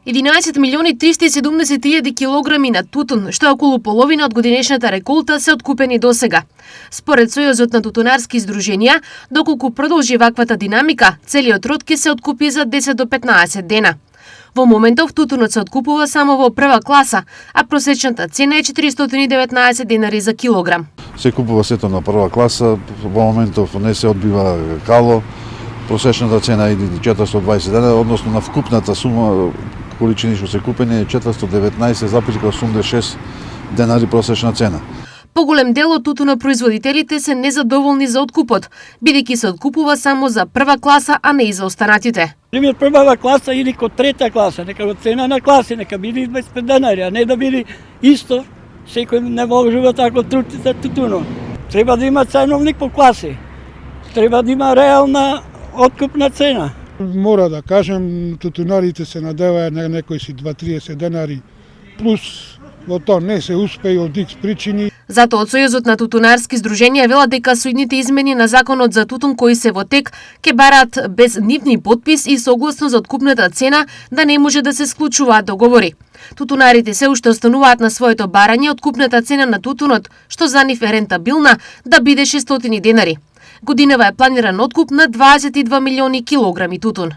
11 милиони 370.000 килограми на тутун, што е околу половина од годинешната реколта, се откупени досега. Според Сојузот на тутунарски издруженија, доколку продолжи ваквата динамика, целиот род ќе се откупи за 10 до 15 дена. Во моментов тутунот се откупува само во прва класа, а просечната цена е 419 денари за килограм. Се купува сето на прва класа, во моментов не се одбива кало, просечната цена е 420 денари, односно на вкупната сума количини што се купени е 419,86 денари просечна цена. Поголем дел од тутунопроизводителите се незадоволни за откупот, бидејќи се откупува само за прва класа, а не и за останатите. Пример прва класа или ко трета класа, нека го цена на класи, нека биде 25 денари, а не да биде исто. Секој не вложува тако труд за тутуно. Треба да има ценовник по класи. Треба да има реална откупна цена. Мора да кажем, тутунарите се надеваат на некои си 2-30 денари, плюс во тоа не се успеи од икс причини. Затоа од Сојузот на тутунарски издруженија велат дека соидните измени на законот за тутун кои се во тек ќе бараат без нивни подпис и согласно за откупната цена да не може да се склучуваат договори. Тутунарите се уште остануваат на своето барање откупната цена на тутунот, што за нив е рентабилна, да биде 600 денари. Годинава е планиран откуп на 22 милиони килограми тутун.